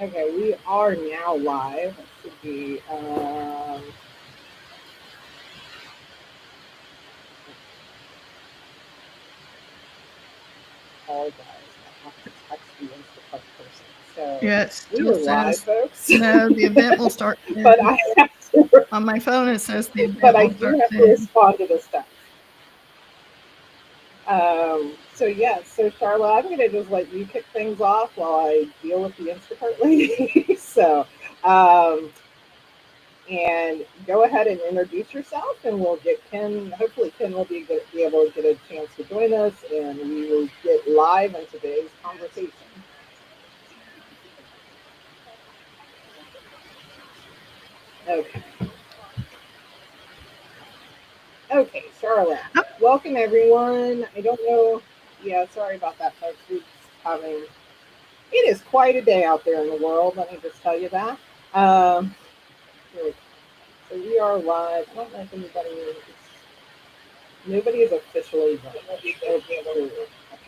Okay, we are now live. It should be, apologize. I have to text the Instacart person. So Yeah, it we still were live, says folks, no, the event will start but soon. I have to, On my phone, it says the but event I will do start have to soon. respond to this text. So yes, so Charlotte, I'm gonna just let you kick things off while I deal with the Instacart lady. So, um, and go ahead and introduce yourself, and we'll get Ken. Hopefully, Ken will be able to get a chance to join us, and we will get live in today's conversation. Okay, okay, Charlotte. Oh, Welcome, everyone. I don't know. Yeah, sorry about that, folks. We're just having. It is quite a day out there in the world. Let me just tell you that. Here we go. So we are live. I don't know if nobody is officially joined. I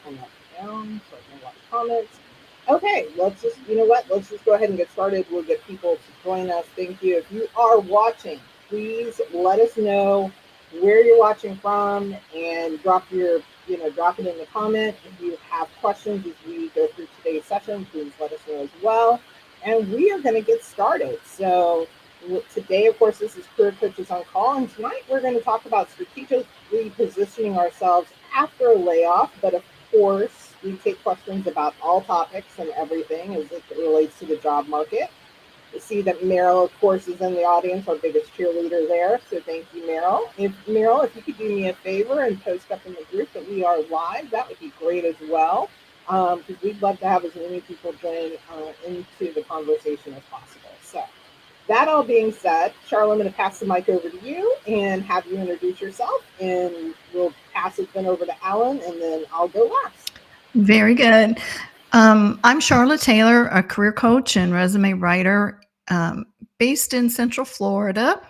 turn that down so I can watch comments. Okay, let's just, you know what? Let's just go ahead and get started. We'll get people to join us. Thank you. If you are watching, please let us know where you're watching from and drop it in the comment. If you have questions as we go through today's session, please let us know as well. And we are going to get started. So, today, of course, this is Career Coaches on Call, and tonight we're going to talk about strategically positioning ourselves after a layoff. But of course, we take questions about all topics and everything as it relates to the job market. You see that Meryl, of course, is in the audience, our biggest cheerleader there. So thank you, Meryl. If you could do me a favor and post up in the group that we are live, that would be great as well. Because we'd love to have as many people join into the conversation as possible. So that all being said, Charlotte, I'm going to pass the mic over to you and have you introduce yourself, and we'll pass it then over to Alan, and then I'll go last. very good. I'm Charlotte Taylor, a career coach and resume writer based in Central Florida.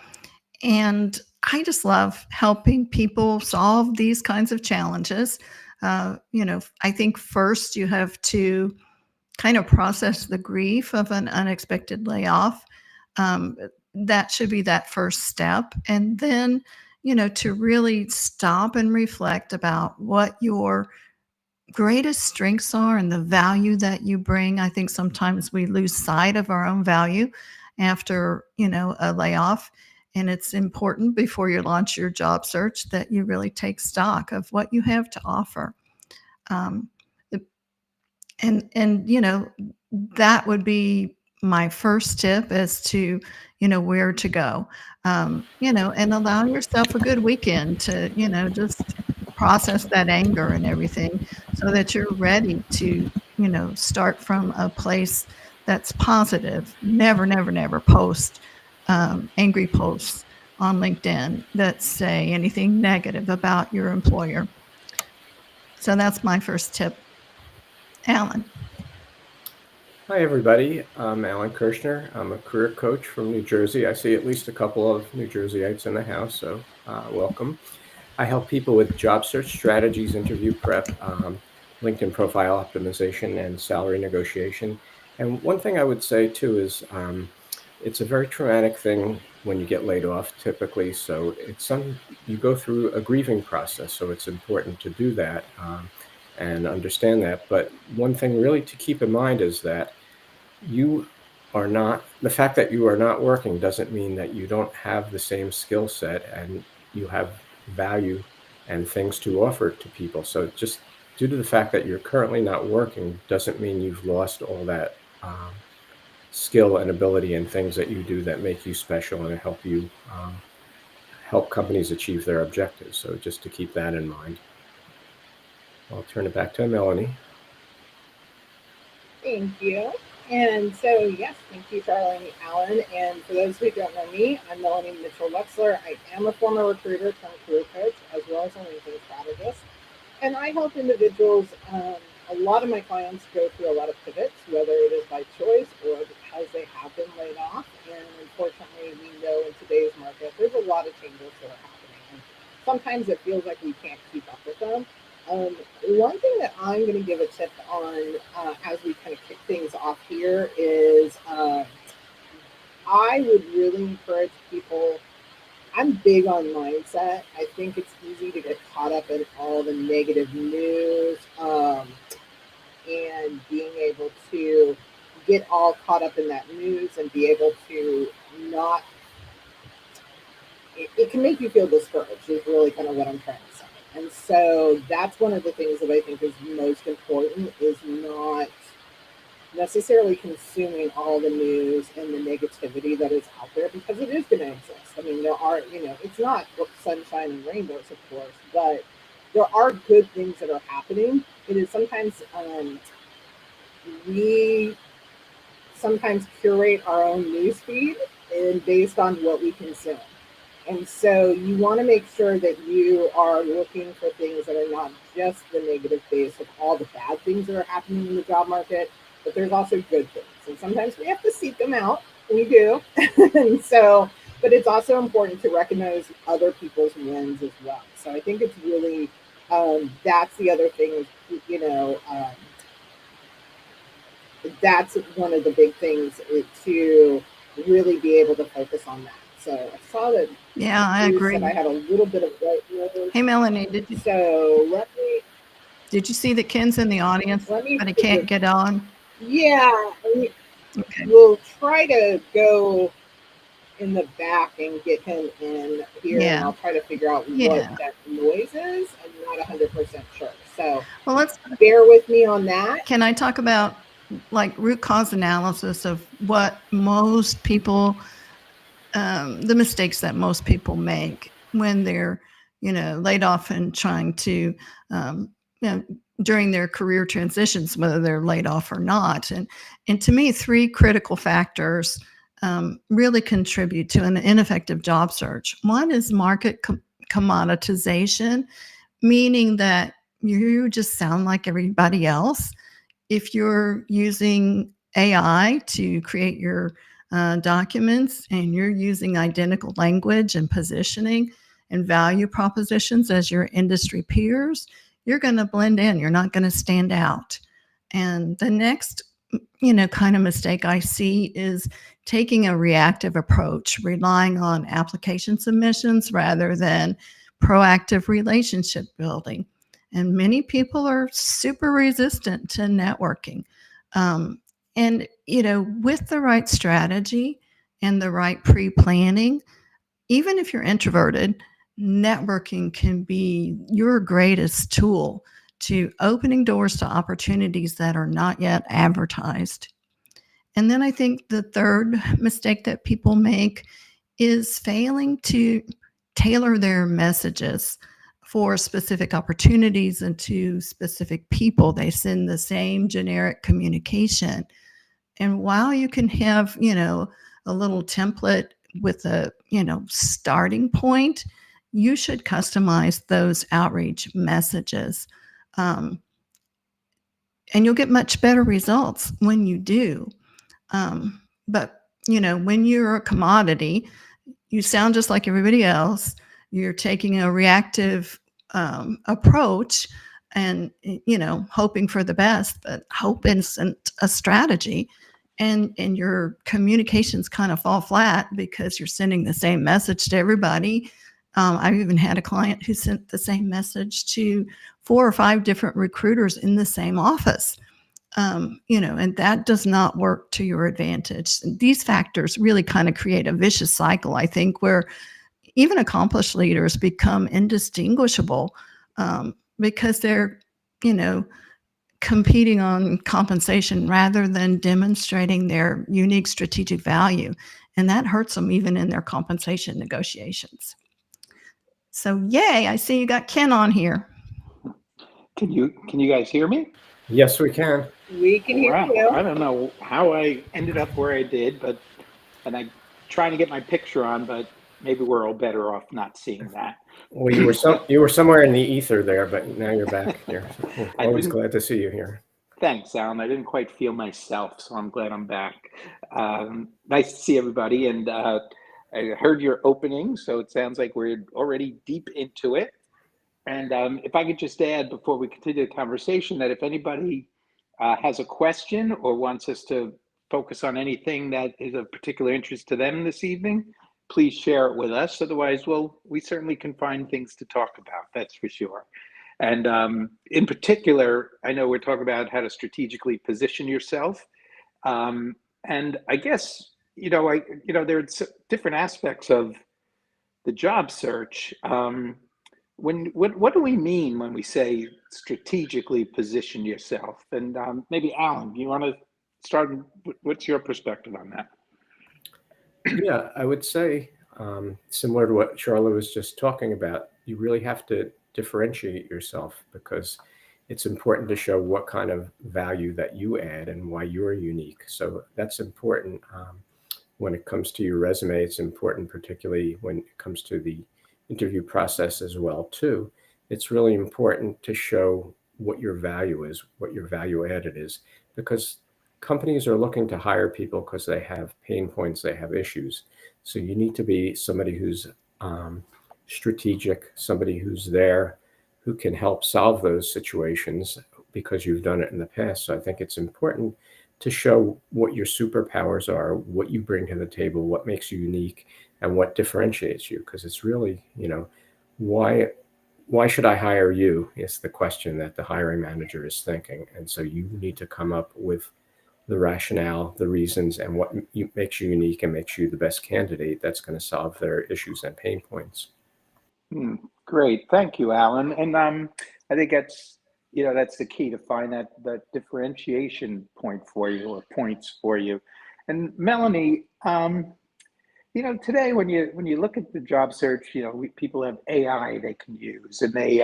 And I just love helping people solve these kinds of challenges. I think first you have to kind of process the grief of an unexpected layoff. Um, that should be that first step. And then, to really stop and reflect about what your greatest strengths are and the value that you bring. I think sometimes we lose sight of our own value after, a layoff. And it's important before you launch your job search that you really take stock of what you have to offer. Um, the and that would be my first tip as to where to go, and allow yourself a good weekend to just process that anger and everything so that you're ready to start from a place that's positive. Never post angry posts on LinkedIn that say anything negative about your employer. So that's my first tip. Alan. Hi, everybody. I'm Alan Kirshner. I'm a career coach from New Jersey. I see at least a couple of New Jerseyites in the house, so welcome. I help people with job search strategies, interview prep, LinkedIn profile optimization, and salary negotiation. And one thing I would say too is it's a very traumatic thing when you get laid off, typically. So you go through a grieving process. So it's important to do that and understand that. But one thing really to keep in mind is that the fact that you are not working doesn't mean that you don't have the same skill set and you have value and things to offer to people. So just due to the fact that you're currently not working doesn't mean you've lost all that skill and ability and things that you do that make you special and help companies achieve their objectives. So just to keep that in mind. I'll turn it back to Melanie. Thank you. And so, yes, thank you, Charlie and Alan. And for those who don't know me, I'm Melanie Mitchell Wexler. I am a former recruiter turned career coach, as well as a LinkedIn strategist. And I help individuals. A lot of my clients go through a lot of pivots, whether it is by choice or because they have been laid off. And unfortunately, we know in today's market, there's a lot of changes that are happening. And sometimes it feels like we can't keep up with them. One thing that I'm going to give a tip on as we kind of kick things off here is I would really encourage people. I'm big on mindset. I think it's easy to get caught up in all the negative news and being able to get all caught up in that news and be able to not, it can make you feel discouraged, is really kind of what I'm trying to say. And so that's one of the things that I think is most important is not necessarily consuming all the news and the negativity that is out there because it is going to exist. I mean, there are, it's not sunshine and rainbows, of course, but there are good things that are happening. It is sometimes we sometimes curate our own news feed and based on what we consume. And so you want to make sure that you are looking for things that are not just the negative base of all the bad things that are happening in the job market, but there's also good things. And sometimes we have to seek them out. We do. And so, but it's also important to recognize other people's wins as well. So I think it's really, that's the other thing, that's one of the big things to really be able to focus on that. So I saw that. Yeah, I agree. Said I had a little bit of white noise. Hey, Melanie, did you see that Ken's in the audience, but he can't get on? Yeah, okay. We'll try to go in the back and get him in here, and I'll try to figure out what that noise is. I'm not 100% sure. So well, let's bear with me on that. Can I talk about like root cause analysis of what most people, the mistakes that most people make when they're, laid off and trying to, during their career transitions, whether they're laid off or not. And to me, three critical factors really contribute to an ineffective job search. One is market commoditization, meaning that you just sound like everybody else. If you're using AI to create your documents and you're using identical language and positioning and value propositions as your industry peers, you're going to blend in. You're not going to stand out. And the next, kind of mistake I see is taking a reactive approach, relying on application submissions rather than proactive relationship building. And many people are super resistant to networking. And, with the right strategy and the right pre-planning, even if you're introverted, networking can be your greatest tool to opening doors to opportunities that are not yet advertised. And then I think the third mistake that people make is failing to tailor their messages for specific opportunities and to specific people. They send the same generic communication. And while you can have, a little template with a, starting point, you should customize those outreach messages. And you'll get much better results when you do. But, when you're a commodity, you sound just like everybody else. You're taking a reactive approach and, hoping for the best, but hope isn't a strategy. And your communications kind of fall flat because you're sending the same message to everybody. I've even had a client who sent the same message to 4 or 5 different recruiters in the same office. And that does not work to your advantage. And these factors really kind of create a vicious cycle, I think, where even accomplished leaders become indistinguishable because they're, competing on compensation rather than demonstrating their unique strategic value. And that hurts them even in their compensation negotiations. So, yay, I see you got Ken on here. Can you guys hear me? Yes, we can. We can hear you. I don't know how I ended up where I did, and I'm trying to get my picture on, but maybe we're all better off not seeing that. Well, you were somewhere in the ether there, but now you're back here. So we're always glad to see you here. Thanks, Alan. I didn't quite feel myself, so I'm glad I'm back. Nice to see everybody, and I heard your opening, so it sounds like we're already deep into it. And if I could just add before we continue the conversation that if anybody has a question or wants us to focus on anything that is of particular interest to them this evening, please share it with us. Otherwise, well, we certainly can find things to talk about, that's for sure. And in particular, I know we're talking about how to strategically position yourself. And I guess, there's different aspects of the job search. What do we mean when we say strategically position yourself? And maybe Alan, you want to start? What's your perspective on that? Yeah, I would say similar to what Charlotte was just talking about, you really have to differentiate yourself because it's important to show what kind of value that you add and why you're unique. So that's important when it comes to your resume. It's important, particularly when it comes to the interview process as well, too. It's really important to show what your value is, what your value added is, because companies are looking to hire people because they have pain points, they have issues. So you need to be somebody who's strategic, somebody who's there, who can help solve those situations because you've done it in the past. So I think it's important to show what your superpowers are, what you bring to the table, what makes you unique, and what differentiates you. Because it's really, why should I hire you? Is the question that the hiring manager is thinking. And so you need to come up with the rationale, the reasons, and what makes you unique and makes you the best candidate that's going to solve their issues and pain points. Great, thank you, Alan. And I think that's the key to find that differentiation point for you or points for you. And Melanie, today when you look at the job search, people have AI they can use, and they,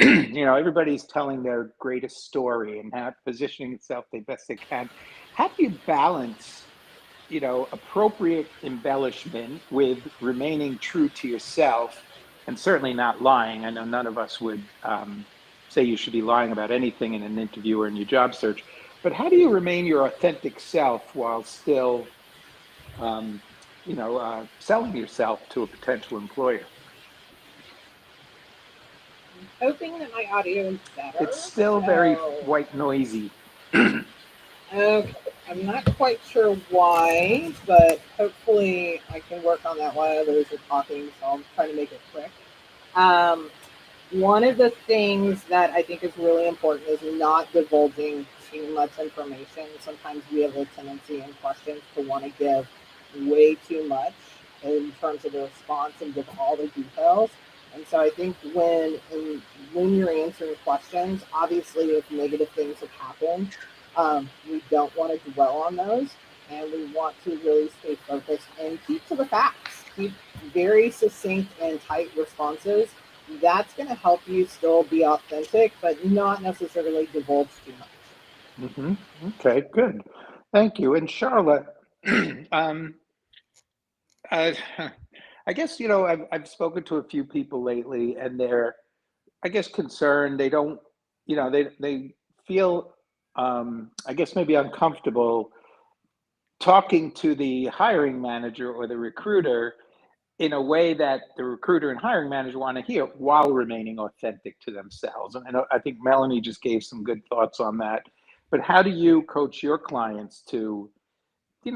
everybody's telling their greatest story and positioning itself the best they can. How do you balance, appropriate embellishment with remaining true to yourself, and certainly not lying? I know none of us would say you should be lying about anything in an interview or in your job search, but how do you remain your authentic self while still selling yourself to a potential employer? I'm hoping that my audio is better. It's still very white noisy. Okay, I'm not quite sure why, but hopefully I can work on that while others are talking, so I'll try to make it quick. One of the things that I think is really important is not divulging too much information. Sometimes we have a tendency in questions to want to give way too much in terms of the response and give all the details. And so I think when you're answering questions, obviously if negative things have happened, we don't want to dwell on those, and we want to really stay focused and keep to the facts. Keep very succinct and tight responses. That's going to help you still be authentic, but not necessarily divulge too much. Mm-hmm. Okay, good. Thank you. And Charlotte, I guess, I've spoken to a few people lately, and they're, I guess, concerned. They don't, they feel, I guess, maybe uncomfortable talking to the hiring manager or the recruiter in a way that the recruiter and hiring manager want to hear while remaining authentic to themselves. And I think Melanie just gave some good thoughts on that. But how do you coach your clients to, you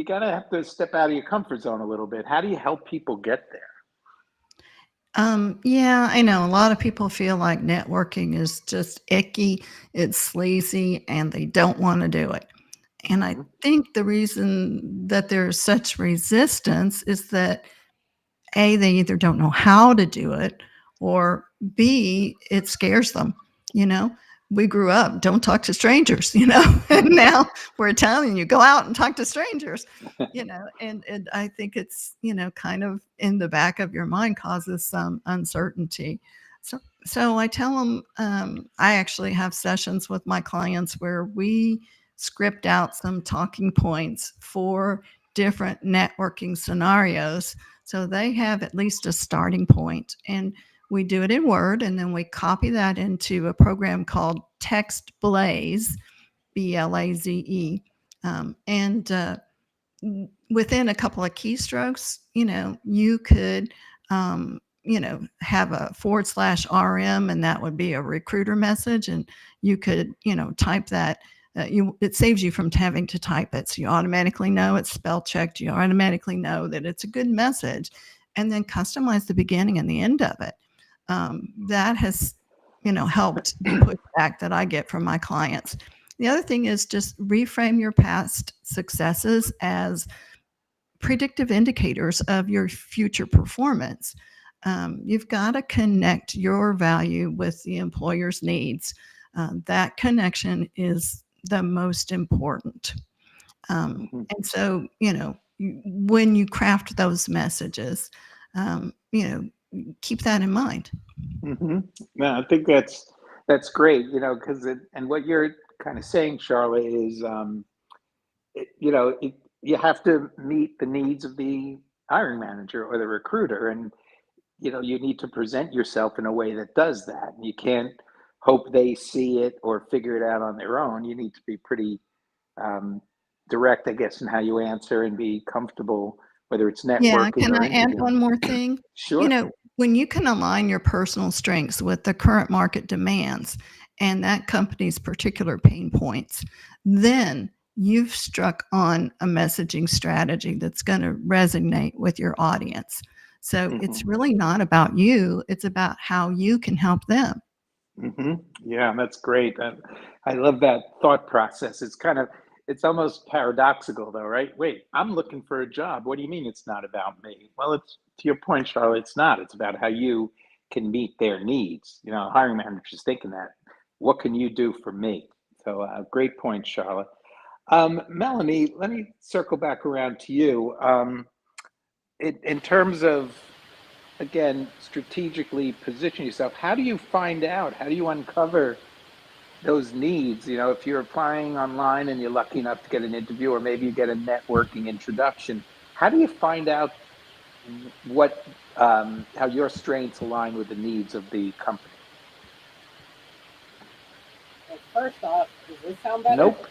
gotta have to step out of your comfort zone a little bit. How do you help people get there? Yeah, I know a lot of people feel like networking is just icky, it's sleazy, and they don't want to do it. And I think the reason that there's such resistance is that A, they either don't know how to do it, or B, it scares them. We grew up, don't talk to strangers, and now we're telling you, go out and talk to strangers, and I think it's, kind of in the back of your mind causes some uncertainty. So I tell them, I actually have sessions with my clients where we script out some talking points for different networking scenarios. So they have at least a starting point, and we do it in Word, and then we copy that into a program called Text Blaze, Blaze. And within a couple of keystrokes, you could have a /RM, and that would be a recruiter message. And you could, type that. It saves you from having to type it. So you automatically know it's spell checked. You automatically know that it's a good message, and then customize the beginning and the end of it. That has, helped the pushback that I get from my clients. The other thing is just reframe your past successes as predictive indicators of your future performance. You've got to connect your value with the employer's needs. That connection is the most important. And so, when you craft those messages, keep that in mind. No, I think that's great, because and what you're kind of saying, Charlotte, is you have to meet the needs of the hiring manager or the recruiter, and you need to present yourself in a way that does that. You can't hope they see it or figure it out on their own. You need to be pretty direct, I guess, in how you answer and be comfortable, whether it's Yeah, networking can or I add interviewing. one more thing? Sure. When you can align your personal strengths with the current market demands and that company's particular pain points, then you've struck on a messaging strategy that's going to resonate with your audience. So it's really not about you, it's about how you can help them. Yeah, that's great. I love that thought process. It's almost paradoxical though, right? Wait, I'm looking for a job. What do you mean it's not about me? Well, it's to your point, Charlotte, it's not. It's about how you can meet their needs. Hiring managers thinking that. What can you do for me? So great point, Charlotte. Melanie, let me circle back around to you. In terms of, again, strategically position yourself, how do you find out? How do you uncover those needs? If you're applying online and you're lucky enough to get an interview, or maybe you get a networking introduction, how do you find out how your strengths align with the needs of the company? Well, first off, does this sound better? Nope.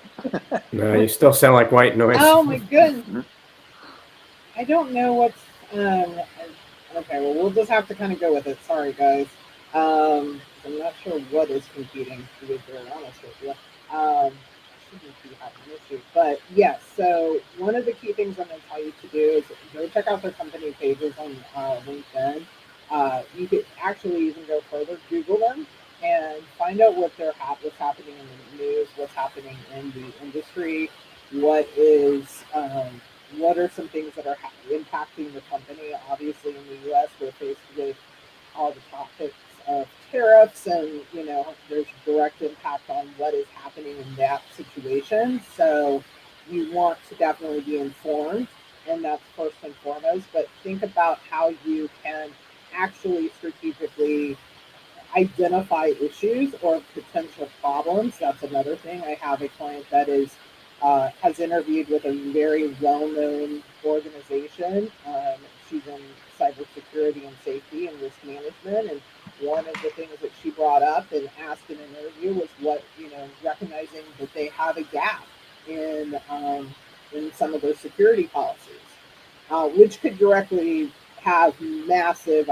No, you still sound like white noise. Oh my goodness. I don't know what's okay, well, we'll just have to kind of go with it. Sorry, guys. I'm not sure what is competing, to be very honest with you. I shouldn't be having an issue. But yes, so one of the key things I'm going to tell you to do is go check out their company pages on LinkedIn. You could actually even go further, Google them, and find out what's happening in the news, what's happening in the industry, what are some things that are impacting the company. Obviously, in the U.S., we're faced with all the topics of tariffs, and there's direct impact on what is happening in that situation. So you want to definitely be informed, and that's first and foremost. But think about how you can actually strategically identify issues or potential problems. That's another thing. I have a client that has interviewed with a very well-known organization. She's in cybersecurity and safety and risk management, and one of the things that she brought up and asked in an interview was recognizing that they have a gap in some of their security policies, which could directly have massive.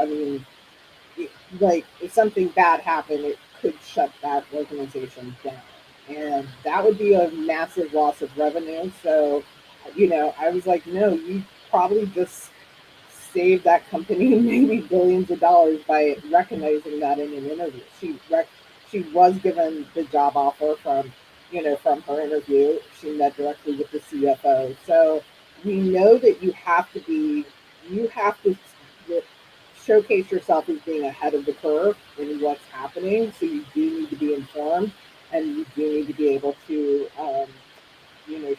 Like if something bad happened, it could shut that organization down. And that would be a massive loss of revenue. So, I was like, no, you probably just saved that company maybe billions of dollars by recognizing that in an interview. She was given the job offer from her interview. She met directly with the CFO. So we know that you have to showcase yourself as being ahead of the curve in what's happening. So you do need to be informed, and you do need to be able to,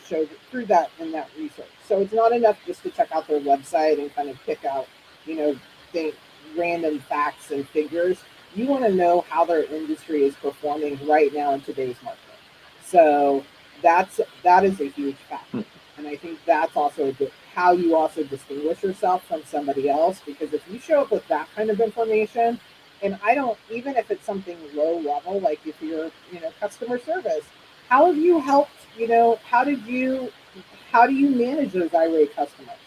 show through that in that research. So it's not enough just to check out their website and kind of pick out, think random facts and figures. You want to know how their industry is performing right now in today's market. So that is a huge factor. And I think that's also how you also distinguish yourself from somebody else, because if you show up with that kind of information, and even if it's something low level, like if you're, customer service, how have you helped, how do you manage those irate customers?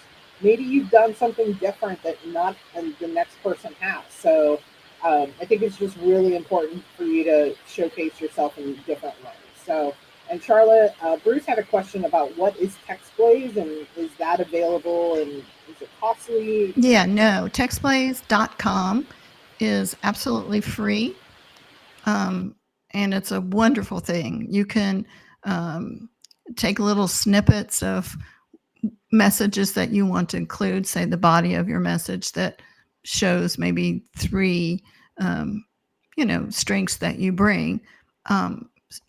maybe you've done something different that not and the next person has. So I think it's just really important for you to showcase yourself in different ways. So, and Charlotte, Bruce had a question about what is TextBlaze and is that available and is it costly? Yeah, no, textblaze.com is absolutely free. And it's a wonderful thing. You can take little snippets of messages that you want to include, say the body of your message that shows maybe three, strengths that you bring,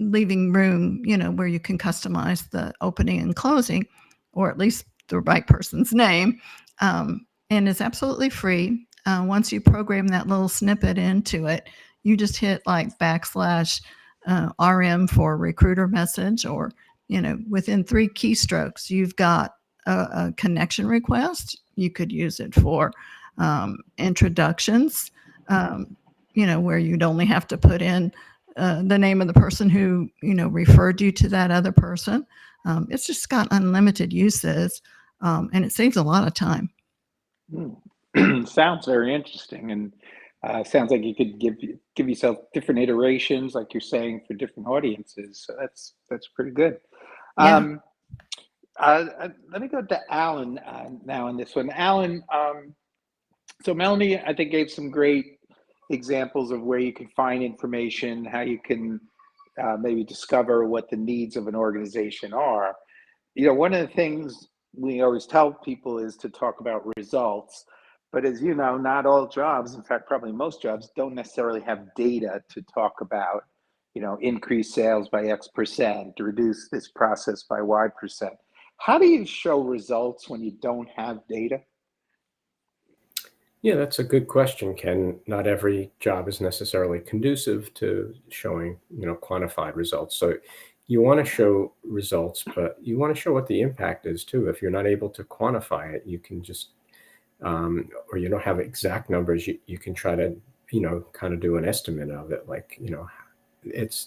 leaving room, where you can customize the opening and closing, or at least the right person's name. And it's absolutely free. Once you program that little snippet into it, you just hit like backslash RM for recruiter message, or, within 3 keystrokes, you've got a connection request. You could use it for introductions, where you'd only have to put in the name of the person who, referred you to that other person. It's just got unlimited uses, and it saves a lot of time. Sounds very interesting, and sounds like you could give yourself different iterations, like you're saying, for different audiences. So that's pretty good. Yeah. Let me go to Alan now on this one. Alan, so Melanie, I think, gave some great examples of where you can find information, how you can maybe discover what the needs of an organization are. One of the things we always tell people is to talk about results. But as you know, not all jobs, in fact, probably most jobs, don't necessarily have data to talk about, increase sales by X%, reduce this process by Y%. How do you show results when you don't have data? Yeah, that's a good question, Ken. Not every job is necessarily conducive to showing, quantified results. So you want to show results, but you want to show what the impact is too. If you're not able to quantify it, you can just, or you don't have exact numbers, you can try to, kind of do an estimate of it. Like, it's,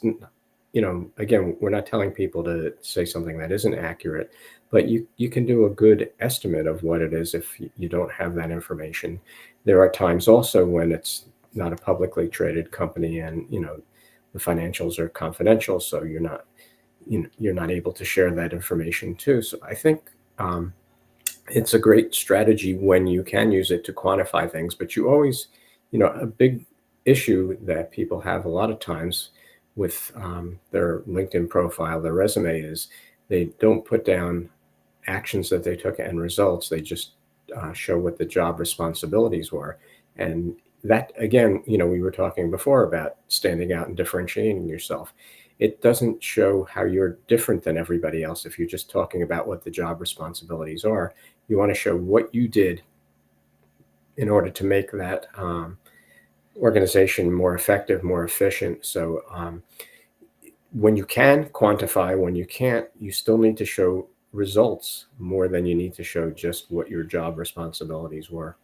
again, we're not telling people to say something that isn't accurate, but you can do a good estimate of what it is if you don't have that information. There are times also when it's not a publicly traded company and, the financials are confidential, so you're not able to share that information too. So I think it's a great strategy when you can use it to quantify things, but you always, a big issue that people have a lot of times with their LinkedIn profile, their resume, is they don't put down actions that they took and results. They just show what the job responsibilities were. And that, again, we were talking before about standing out and differentiating yourself. It doesn't show how you're different than everybody else if you're just talking about what the job responsibilities are. You want to show what you did in order to make that organization more effective, more efficient. So when you can quantify, when you can't, you still need to show results more than you need to show just what your job responsibilities were.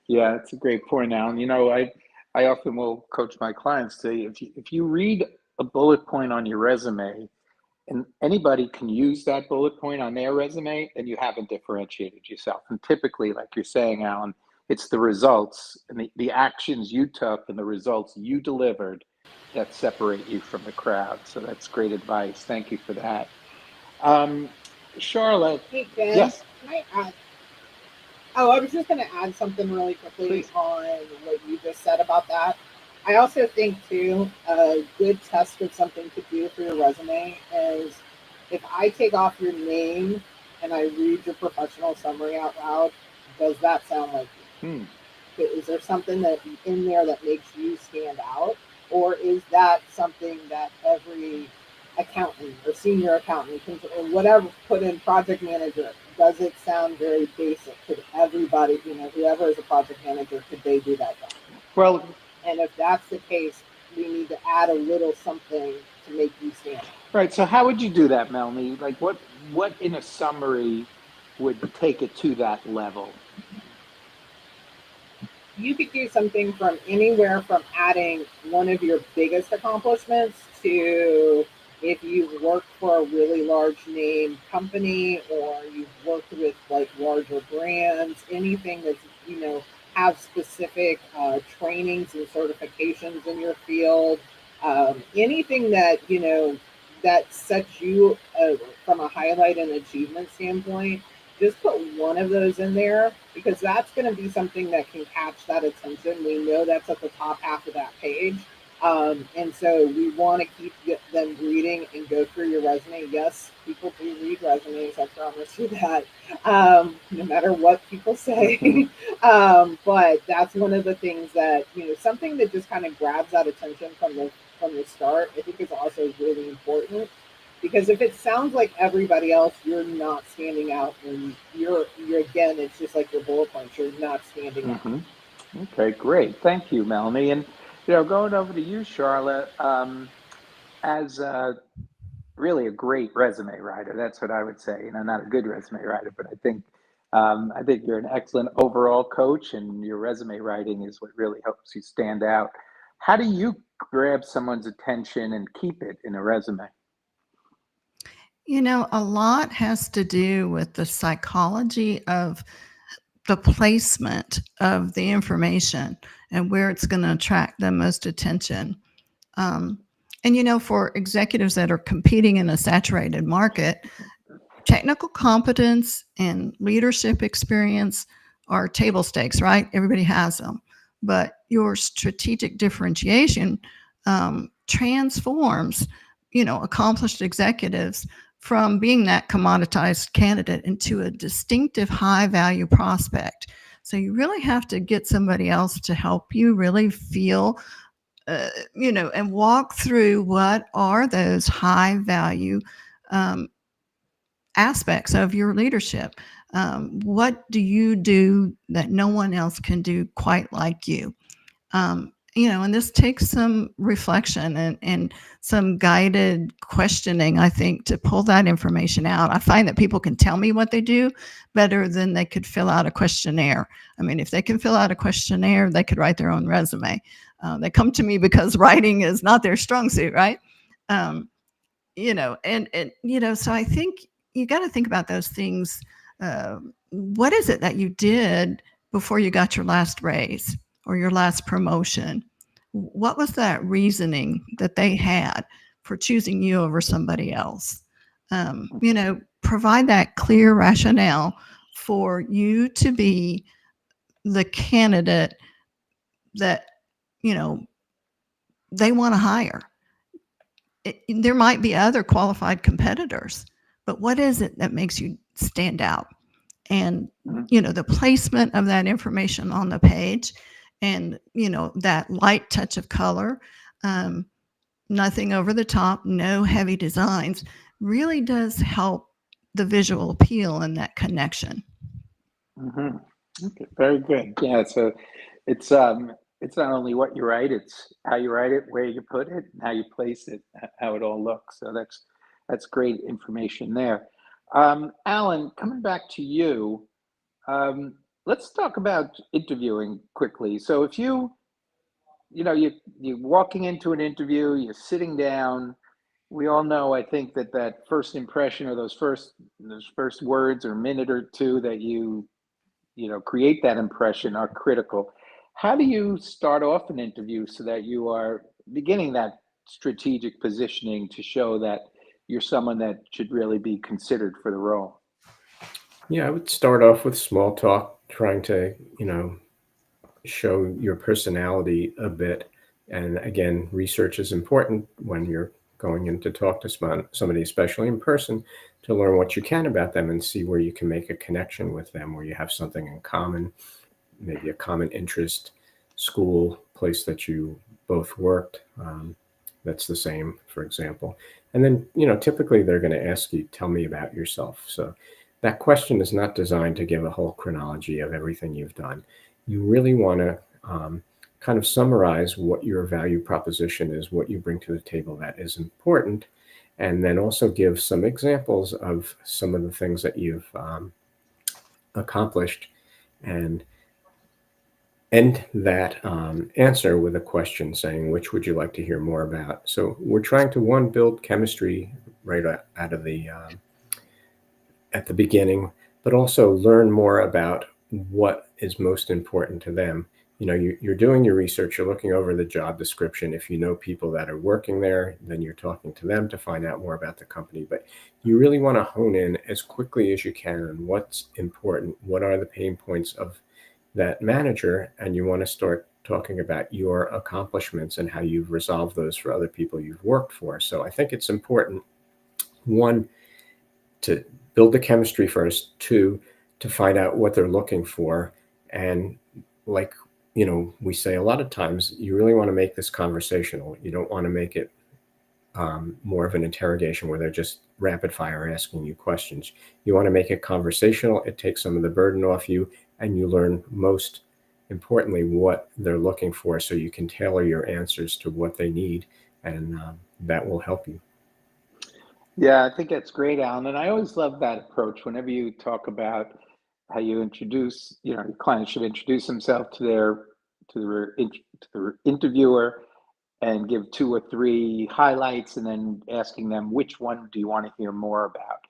Yeah, that's a great point, Alan. I often will coach my clients to, if you read a bullet point on your resume and anybody can use that bullet point on their resume, then you haven't differentiated yourself. And typically, like you're saying, Alan, it's the results and the actions you took and the results you delivered that separate you from the crowd. So that's great advice. Thank you for that. Charlotte. Hey, Ken, Yes. can I add? Oh, I was just going to add something really quickly Please. on what you just said about that. I also think, too, a good test of something to do for your resume is if I take off your name and I read your professional summary out loud, does that sound like you? Is there something that in there that makes you stand out? Or is that something that every accountant or senior accountant can, or whatever, put in project manager? Does it sound very basic? Could everybody, whoever is a project manager, could they do that job? Well, and if that's the case, we need to add a little something to make you stand out. Right. So how would you do that, Melanie? Like what in a summary would take it to that level? You could do something from anywhere from adding one of your biggest accomplishments to, if you've worked for a really large name company or you've worked with like larger brands, anything that's, have specific trainings and certifications in your field, anything that, that sets you from a highlight and achievement standpoint, just put one of those in there because that's going to be something that can catch that attention. We know that's at the top half of that page. And so we want to keep them reading and go through your resume. Yes, people do read resumes. I promise you that, no matter what people say. But that's one of the things that, something that just kind of grabs that attention from the start, I think is also really important. Because if it sounds like everybody else, you're not standing out, and you're again, it's just like your bullet points. You're not standing out. Okay, great. Thank you, Melanie. And going over to you, Charlotte, as really a great resume writer. That's what I would say. Not a good resume writer, but I think you're an excellent overall coach, and your resume writing is what really helps you stand out. How do you grab someone's attention and keep it in a resume? A lot has to do with the psychology of the placement of the information and where it's going to attract the most attention. And for executives that are competing in a saturated market, technical competence and leadership experience are table stakes, right? Everybody has them. But your strategic differentiation transforms, accomplished executives from being that commoditized candidate into a distinctive high value prospect. So you really have to get somebody else to help you really feel, and walk through what are those high value aspects of your leadership. What do you do that no one else can do quite like you? And this takes some reflection and some guided questioning, I think, to pull that information out. I find that people can tell me what they do better than they could fill out a questionnaire. I mean, if they can fill out a questionnaire, they could write their own resume. They come to me because writing is not their strong suit, right? So I think you got to think about those things. What is it that you did before you got your last raise or your last promotion? What was that reasoning that they had for choosing you over somebody else? Provide that clear rationale for you to be the candidate that, they want to hire. There might be other qualified competitors, but what is it that makes you stand out? And, the placement of that information on the page and, that light touch of color, nothing over the top, no heavy designs, really does help the visual appeal and that connection. Okay, very good. Yeah, so it's not only what you write, it's how you write it, where you put it, how you place it, how it all looks. So that's great information there. Alan, coming back to you, let's talk about interviewing quickly. So if you're walking into an interview, you're sitting down. We all know, I think, that first impression or those first words or minute or two that you create that impression are critical. How do you start off an interview so that you are beginning that strategic positioning to show that you're someone that should really be considered for the role? Yeah, I would start off with small talk, trying to, show your personality a bit. And again, research is important when you're going in to talk to somebody, especially in person, to learn what you can about them and see where you can make a connection with them, where you have something in common, maybe a common interest, school, place that you both worked. That's the same, for example. And then, typically they're going to ask you, tell me about yourself. So that question is not designed to give a whole chronology of everything you've done. You really want to kind of summarize what your value proposition is, what you bring to the table that is important, and then also give some examples of some of the things that you've accomplished. And end that answer with a question saying, which would you like to hear more about? So we're trying to, one, build chemistry right out of the at the beginning, but also learn more about what is most important to them. You know, you're doing your research, you're looking over the job description. If you know people that are working there, then you're talking to them to find out more about the company. But you really want to hone in as quickly as you can on what's important, what are the pain points of that manager, and you want to start talking about your accomplishments and how you've resolved those for other people you've worked for. So I think it's important, one, to build the chemistry first, two, to find out what they're looking for. And like, you know, we say a lot of times, you really want to make this conversational. You don't want to make it more of an interrogation where they're just rapid fire asking you questions. You want to make it conversational. It takes some of the burden off you, and you learn, most importantly, what they're looking for, so you can tailor your answers to what they need, and that will help you. Yeah, I think that's great, Alan. And I always love that approach. Whenever you talk about how you introduce, you know, your client should introduce himself to the interviewer and give 2 or 3 highlights, and then asking them, which one do you want to hear more about?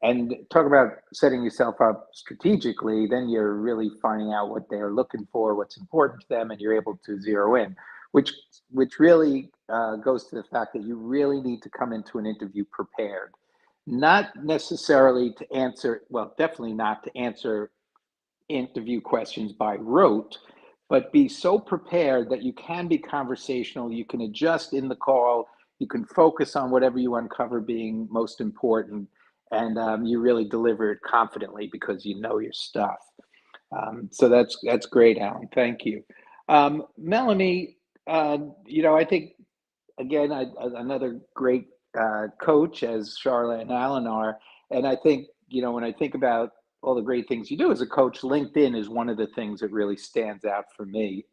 And talk about setting yourself up strategically, then you're really finding out what they're looking for, what's important to them, and you're able to zero in, which really goes to the fact that you really need to come into an interview prepared, not necessarily to answer, well, definitely not to answer interview questions by rote, but be so prepared that you can be conversational, you can adjust in the call, you can focus on whatever you uncover being most important, and you really deliver it confidently because you know your stuff. So that's great, Alan. Thank you. Melanie, you know, I think, again, another great coach, as Charlotte and Alan are. And I think, you know, when I think about all the great things you do as a coach, LinkedIn is one of the things that really stands out for me.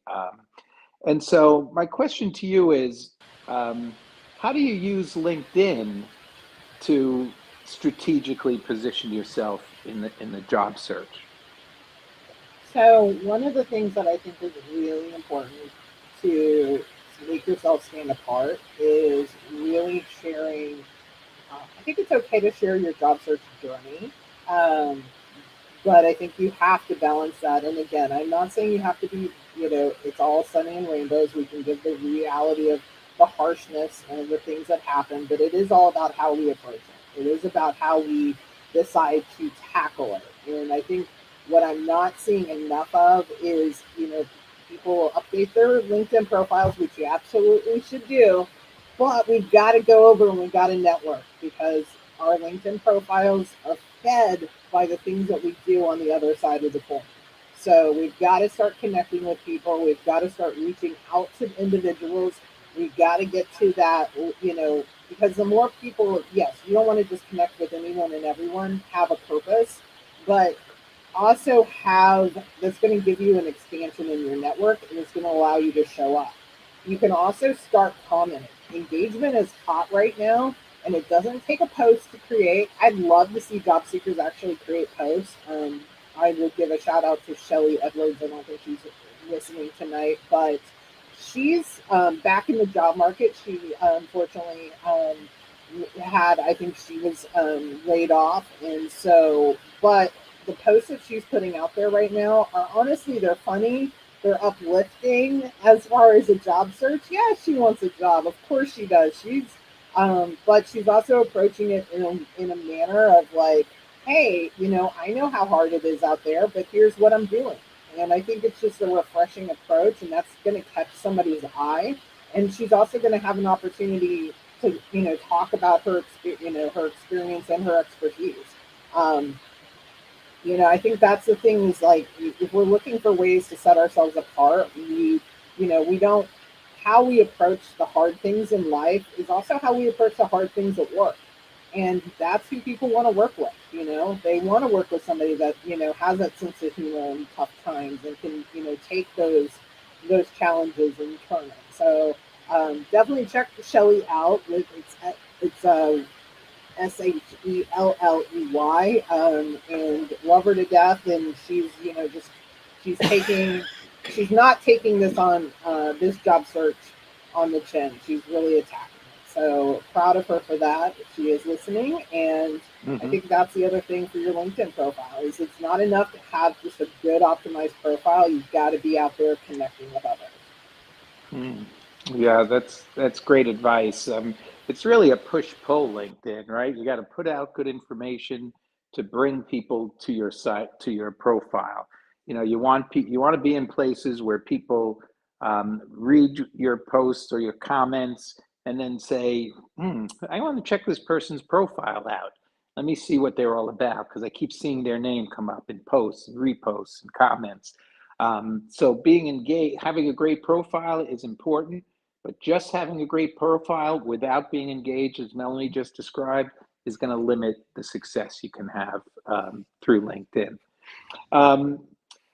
And so my question to you is, how do you use LinkedIn to strategically position yourself in the job search? So one of the things that I think is really important to make yourself stand apart is really sharing. I think it's okay to share your job search journey, um, but I think you have to balance that. And again, I'm not saying you have to be, you know, it's all sunny and rainbows. We can give the reality of the harshness and the things that happen, but it is all about how we approach it. It is about how we decide to tackle it. And I think what I'm not seeing enough of is, you know, people update their LinkedIn profiles, which you absolutely should do, but we've got to go over and we've got to network, because our LinkedIn profiles are fed by the things that we do on the other side of the coin. So we've got to start connecting with people. We've got to start reaching out to individuals. We've got to get to that, you know, because the more people, yes, you don't want to just connect with anyone and everyone, have a purpose, but also have, that's going to give you an expansion in your network, and it's going to allow you to show up. You can also start commenting. Engagement is hot right now, and it doesn't take a post to create. I'd love to see job seekers actually create posts. I will give a shout out to Shelly Edwards. I don't think she's listening tonight, but she's back in the job market. She unfortunately had, I think she was laid off, and so, but the posts that she's putting out there right now are, honestly, they're funny. They're uplifting as far as a job search. Yeah, she wants a job. Of course she does. But she's also approaching it in a manner of like, hey, you know, I know how hard it is out there, but here's what I'm doing. And I think it's just a refreshing approach, and that's going to catch somebody's eye. And she's also going to have an opportunity to, you know, talk about her, you know, her experience and her expertise. You know, I think that's the thing, is like, if we're looking for ways to set ourselves apart, you know, we don't, how we approach the hard things in life is also how we approach the hard things at work. And that's who people want to work with. You know, they want to work with somebody that, you know, has that sense of humor in tough times and can, you know, take those challenges and turn it. So definitely check Shelly out. It's Shelley, and love her to death. And she's, you know, just, she's taking she's not taking this on this job search on the chin. She's really attacking it. So proud of her for that. She is listening, and I think that's the other thing for your LinkedIn profile is it's not enough to have just a good optimized profile. You've got to be out there connecting with others. Yeah, that's great advice. It's really a push-pull LinkedIn, right? You got to put out good information to bring people to your site, to your profile. You want you want to be in places where people read your posts or your comments and then say, I want to check this person's profile out. Let me see what they're all about because I keep seeing their name come up in posts and reposts and comments. So being engaged, having a great profile is important, but just having a great profile without being engaged, as Melanie just described, is going to limit the success you can have through LinkedIn.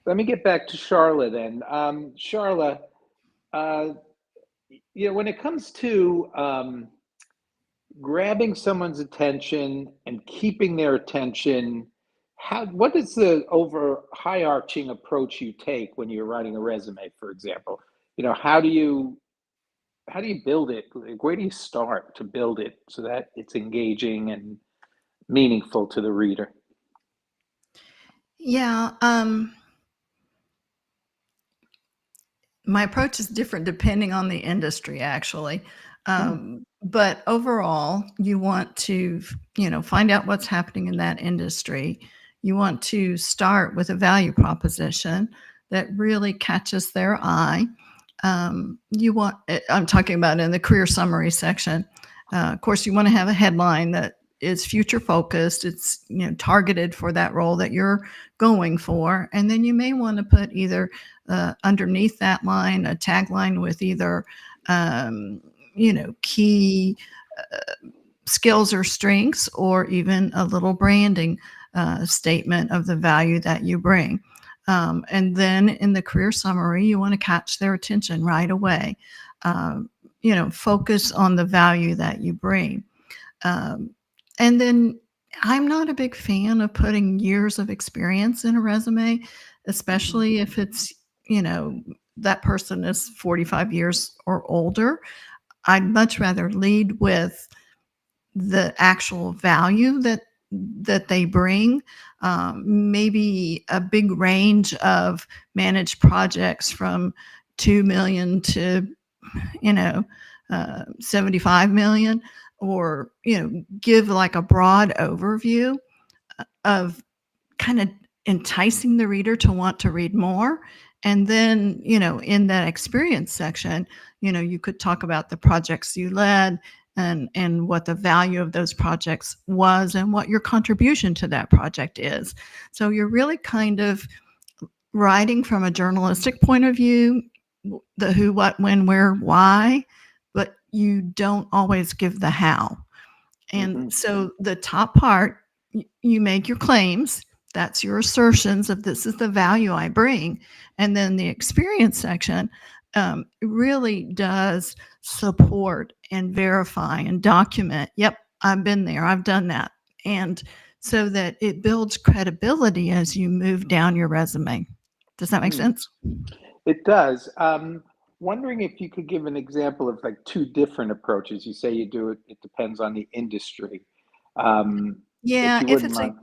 Let me get back to Charla then. Charla, when it comes to grabbing someone's attention and keeping their attention, what is the hierarching approach you take when you're writing a resume, for example? How do you build it? Like, where do you start to build it so that it's engaging and meaningful to the reader? Yeah, my approach is different depending on the industry, actually. But overall, you want to, find out what's happening in that industry. You want to start with a value proposition that really catches their eye. I'm talking about in the career summary section. Of course, you want to have a headline that is future focused. It's targeted for that role that you're going for, and then you may want to put either underneath that line a tagline with either key skills or strengths, or even a little branding statement of the value that you bring. And then in the career summary, you want to catch their attention right away. Focus on the value that you bring. And then I'm not a big fan of putting years of experience in a resume, especially if it's, that person is 45 years or older. I'd much rather lead with the actual value that they bring. Maybe a big range of managed projects from 2 million to 75 million, or give like a broad overview of kind of enticing the reader to want to read more. And then in that experience section, you could talk about the projects you led, and what the value of those projects was, and what your contribution to that project is. So you're really kind of writing from a journalistic point of view, the who, what, when, where, why, but you don't always give the how. And so the top part, you make your claims. That's your assertions of this is the value I bring. And then the experience section really does support and verify and document. Yep, I've been there. I've done that. And so that it builds credibility as you move down your resume. Does that make sense? It does. Wondering if you could give an example of like two different approaches. You say you do it, it depends on the industry. Yeah, if it's a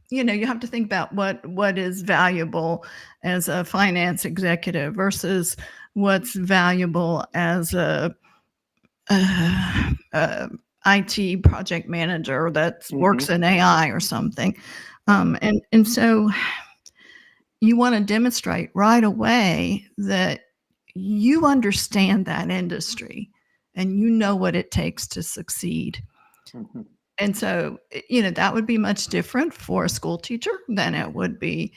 you have to think about what is valuable as a finance executive versus what's valuable as a IT project manager that works in AI or something. And so you want to demonstrate right away that you understand that industry and you know what it takes to succeed. And so, that would be much different for a school teacher than it would be,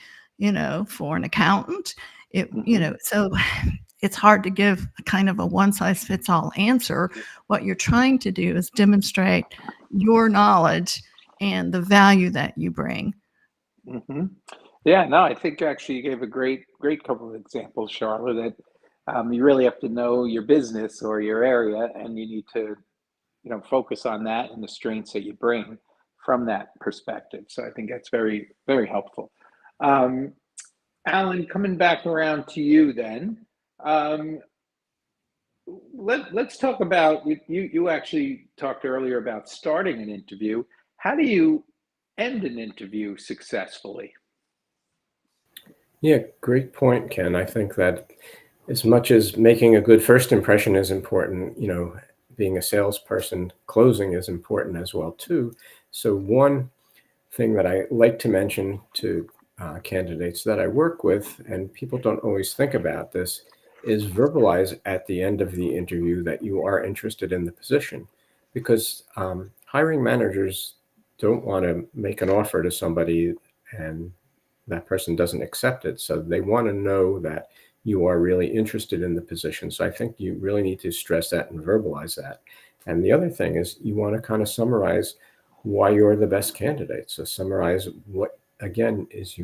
for an accountant. So it's hard to give kind of a one size fits all answer. What you're trying to do is demonstrate your knowledge and the value that you bring. Yeah, no, I think actually you gave a great couple of examples, Charlotte, that you really have to know your business or your area, and you need to focus on that and the strengths that you bring from that perspective. So I think that's very, very helpful. Alan, coming back around to you then. Um, let's talk about you actually talked earlier about starting an interview. How do you end an interview successfully? Yeah, great point, Ken. I think that as much as making a good first impression is important, being a salesperson, closing is important as well too. So one thing that I like to mention to candidates that I work with, and people don't always think about this, is verbalize at the end of the interview that you are interested in the position, because hiring managers don't want to make an offer to somebody and that person doesn't accept it. So they want to know that you are really interested in the position. So I think you really need to stress that and verbalize that. And the other thing is you want to kind of summarize why you're the best candidate. So summarize what, again, is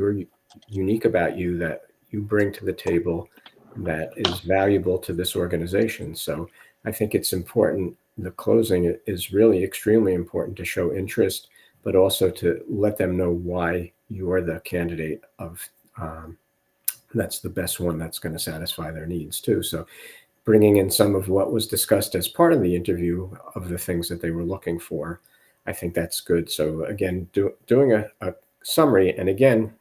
unique about you that you bring to the table that is valuable to this organization. So I think it's important. The closing is really extremely important to show interest, but also to let them know why you are the candidate of that's the best one that's going to satisfy their needs too. So bringing in some of what was discussed as part of the interview of the things that they were looking for, I think that's good. So again, doing a summary, and again,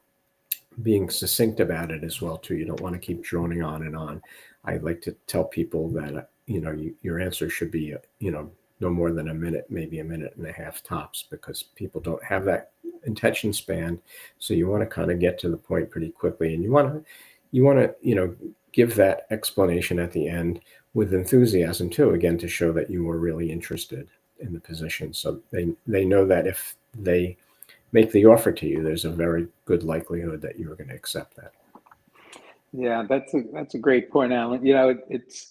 being succinct about it as well too. You don't want to keep droning on and on. I like to tell people that your answer should be no more than a minute, maybe a minute and a half tops, because people don't have that attention span. So you want to kind of get to the point pretty quickly, and you want to give that explanation at the end with enthusiasm too, again, to show that you were really interested in the position. So they know that if they make the offer to you, there's a very good likelihood that you're going to accept that. Yeah, that's a great point, Alan. It's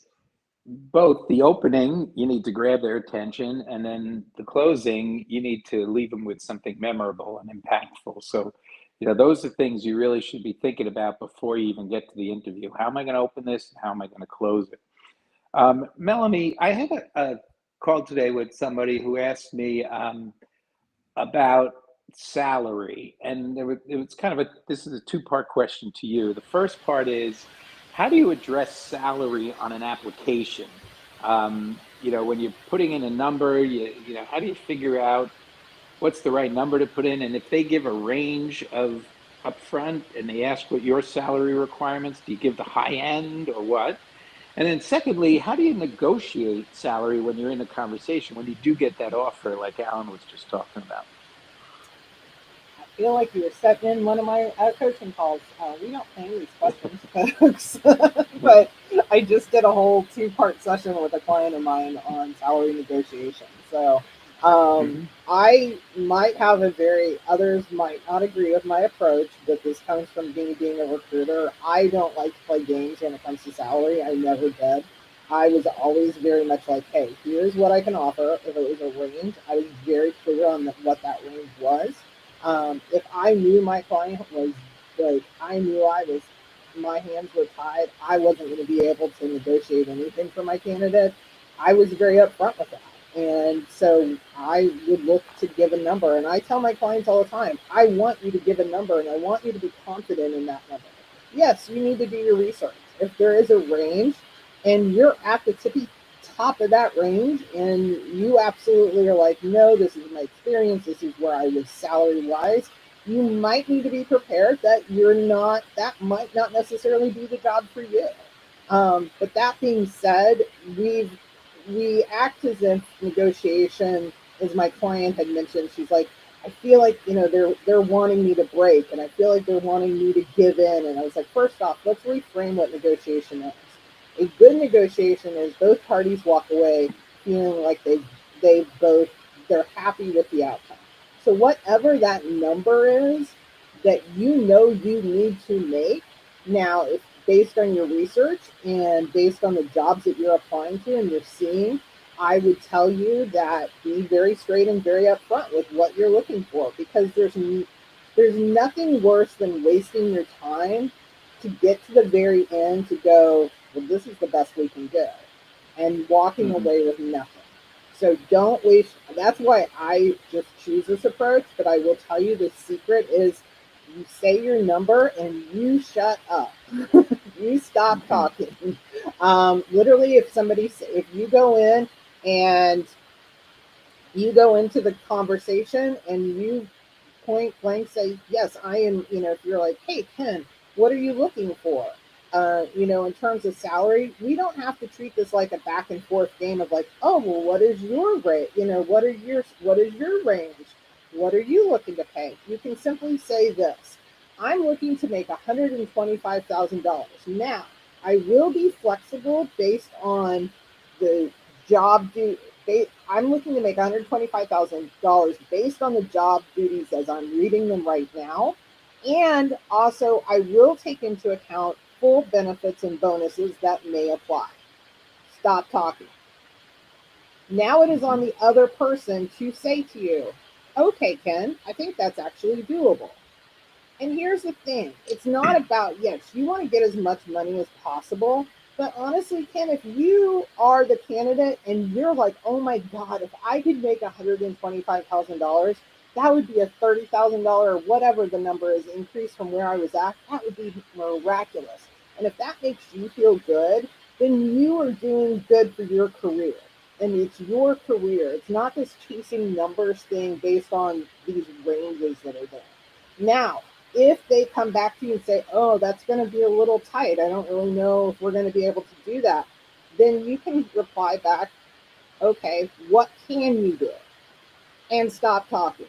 both the opening, you need to grab their attention, and then the closing, you need to leave them with something memorable and impactful. So, those are things you really should be thinking about before you even get to the interview. How am I going to open this? And how am I going to close it? Melanie, I had a call today with somebody who asked me about salary, and it was kind of this is a two-part question to you. The first part is, how do you address salary on an application? When you're putting in a number, how do you figure out what's the right number to put in? And if they give a range of upfront and they ask what your salary requirements, do you give the high end or what? And then secondly, how do you negotiate salary when you're in the conversation, when you do get that offer like Alan was just talking about? I feel like you were setting in one of my coaching calls. We don't plan these questions, folks, but I just did a whole 2-part session with a client of mine on salary negotiation. So I might have others might not agree with my approach, but this comes from me being a recruiter. I don't like to play games when it comes to salary. I never did. I was always very much like, hey, here's what I can offer. If it was a range, I was very clear on what that range was. If I knew my client was my hands were tied, I wasn't going to be able to negotiate anything for my candidate. I was very upfront with that. And so I would look to give a number. And I tell my clients all the time, I want you to give a number and I want you to be confident in that number. Yes, you need to do your research. If there is a range and you're at the tippy top of that range and you absolutely are like, no, this is my experience, this is where I was salary wise, you might need to be prepared that that might not necessarily be the job for you. But that being said, we act as if negotiation, as my client had mentioned, she's like, I feel like they're wanting me to break, and I feel like they're wanting me to give in. And I was like, first off, let's reframe what negotiation is. A good negotiation is both parties walk away feeling like they're happy with the outcome. So whatever that number is that you need to make now, if based on your research and based on the jobs that you're applying to and you're seeing, I would tell you that be very straight and very upfront with what you're looking for, because there's nothing worse than wasting your time to get to the very end to go, well, this is the best we can do, and walking away with nothing. So don't waste. That's why I just choose this approach. But I will tell you, the secret is You say your number and you shut up. You stop Mhm. talking. Literally, if you go in and you go into the conversation and you point blank say, yes, I am, if you're like, hey, Ken, what are you looking for? In terms of salary, we don't have to treat this like a back and forth game of like, oh, well, what is your rate? What is your range? What are you looking to pay? You can simply say this. I'm looking to make $125,000. Now, I will be flexible based on the job do I'm looking to make $125,000 based on the job duties as I'm reading them right now. And also, I will take into account full benefits and bonuses that may apply. Stop talking. Now it is on Mhm. the other person to say to you, okay, Ken, I think that's actually doable. And here's the thing, it's not about, yes, you want to get as much money as possible. But honestly, Ken, if you are the candidate and you're like, oh my God, if I could make $125,000, that would be a $30,000 or whatever the number is increase from where I was at. That would be miraculous. And if that makes you feel good, then you are doing good for your career. And it's your career. It's not this chasing numbers thing based on these ranges that are there. Now, if they come back to you and say, oh, that's going to be a little tight, I don't really know if we're going to be able to do that, then you can reply back, okay, what can you do? And stop talking.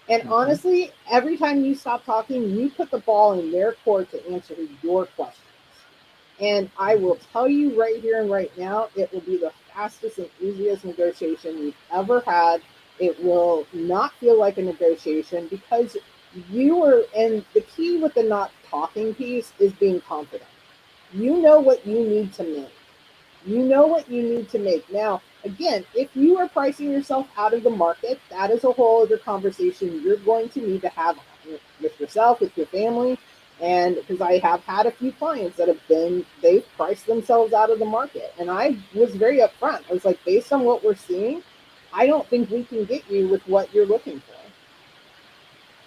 And Mhm. honestly, every time you stop talking, you put the ball in their court to answer your questions. And I will tell you right here and right now, it will be the fastest and easiest negotiation you've ever had. It will not feel like a negotiation because and the key with the not talking piece is being confident. You know what you need to make. You know what you need to make. Now, again, if you are pricing yourself out of the market, that is a whole other conversation you're going to need to have with yourself, with your family. And because I have had a few clients that they've priced themselves out of the market. And I was very upfront. I was like, based on what we're seeing, I don't think we can get you with what you're looking for.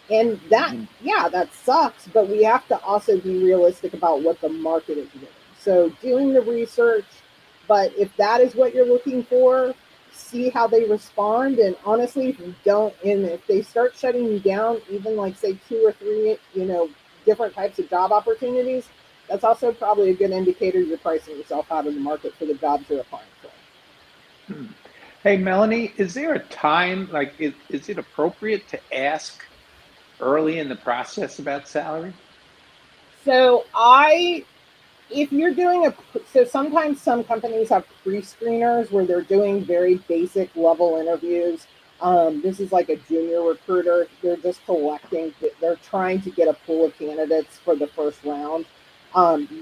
And Mhm. yeah, that sucks, but we have to also be realistic about what the market is doing. So doing the research, but if that is what you're looking for, see how they respond. And honestly, if you don't, and if they start shutting you down, even like say 2 or 3, different types of job opportunities, that's also probably a good indicator you're pricing yourself out of the market for the jobs you're applying for. Hmm. Hey, Melanie, is there a time, like, is it appropriate to ask early in the process about salary? So if you're doing so sometimes some companies have pre-screeners where they're doing very basic level interviews. This is like a junior recruiter. They're just collecting, they're trying to get a pool of candidates for the first round.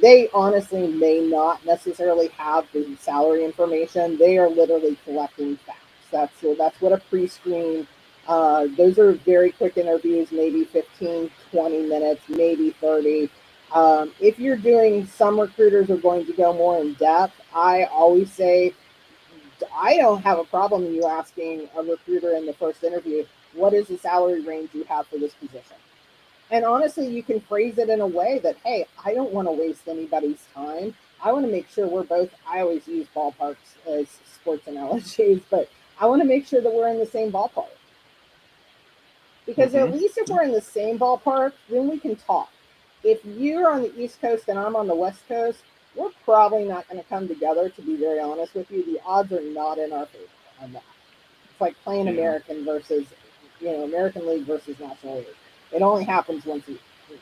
They honestly may not necessarily have the salary information. They are literally collecting facts. That's what a pre-screen. Those are very quick interviews, maybe 15, 20 minutes, maybe 30. If you're doing, some recruiters are going to go more in depth. I always say, I don't have a problem in you asking a recruiter in the first interview, what is the salary range you have for this position? And honestly, you can phrase it in a way that, hey, I don't want to waste anybody's time. I want to make sure we're both, I always use ballparks as sports analogies, but I want to make sure that we're in the same ballpark. Because at Hmm. least if we're in the same ballpark, then we can talk. If you're on the East Coast and I'm on the West Coast, we're probably not going to come together, to be very honest with you. The odds are not in our favor on that. It's like playing Yeah. American versus, American League versus National League. It only happens once a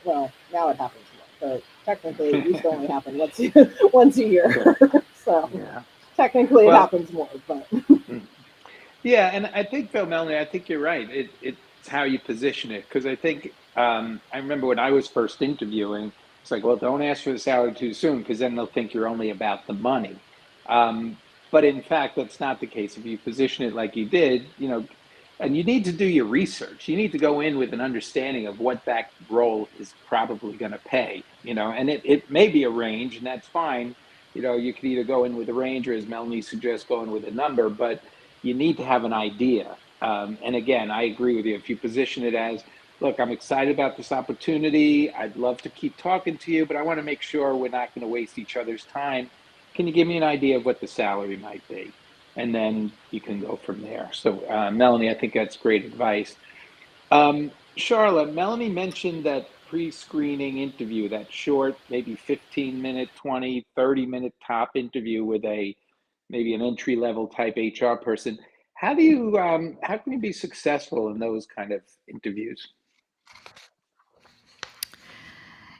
well, now it happens more, but technically it used to only happen once a Okay. year. So Yeah. technically it Well, happens more, but mm. Yeah, and I think, Phil, Melanie, I think you're right. It's how you position it. Because I think, I remember when I was first interviewing, it's like, well, don't ask for the salary too soon because then they'll think you're only about the money. Um, but in fact, that's not the case. If you position it like you did, and you need to do your research. You need to go in with an understanding of what that role is probably going to pay, and it may be a range, and that's fine. You could either go in with a range or, as Melanie suggests, go in with a number, but you need to have an idea. And again, I agree with you. If you position it as, Look, I'm excited about this opportunity. I'd love to keep talking to you, but I want to make sure we're not going to waste each other's time. Can you give me an idea of what the salary might be? And then you can go from there. So, Melanie, I think that's great advice. Charlotte, Melanie mentioned that pre-screening interview, that short, maybe 15-minute, 20, 30-minute top interview with a maybe an entry-level type HR person. How can you be successful in those kind of interviews?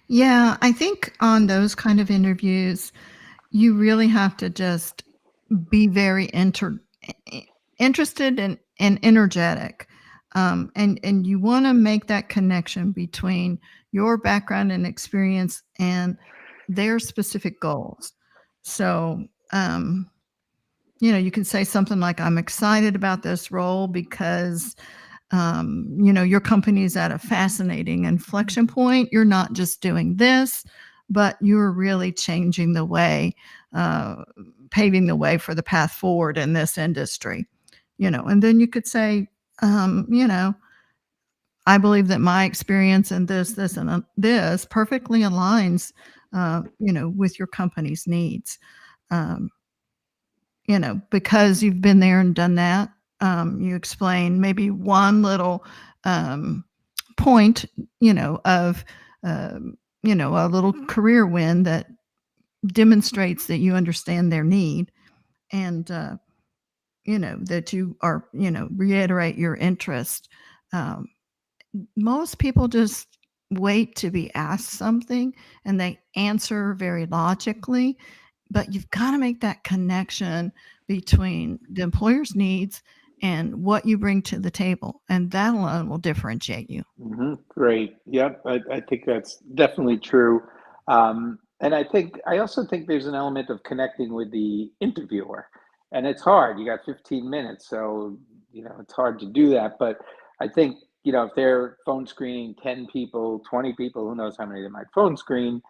Yeah, I think on those kind of interviews, you really have to just be very interested and energetic. And you want to make that connection between your background and experience and their specific goals. So, you can say something like, I'm excited about this role because your company is at a fascinating inflection point. You're not just doing this, but you're really changing the way, uh, paving the way for the path forward in this industry. And then you could say, um, you know, I believe that my experience in this, and this perfectly aligns, with your company's needs. Um, because you've been there and done that, you explain maybe one little um, point, of, a little career win that demonstrates that you understand their need and, that you are, reiterate your interest. Um, Most people just wait to be asked something and they answer very logically, but you've got to make that connection between the employer's needs and what you bring to the table, and that alone will differentiate you. Great. Yep. I think that's definitely true. And I also think there's an element of connecting with the interviewer. And it's hard. You got 15 minutes, so it's hard to do that. But I think, if they're phone screening 10 people, 20 people, who knows how many they might phone screen,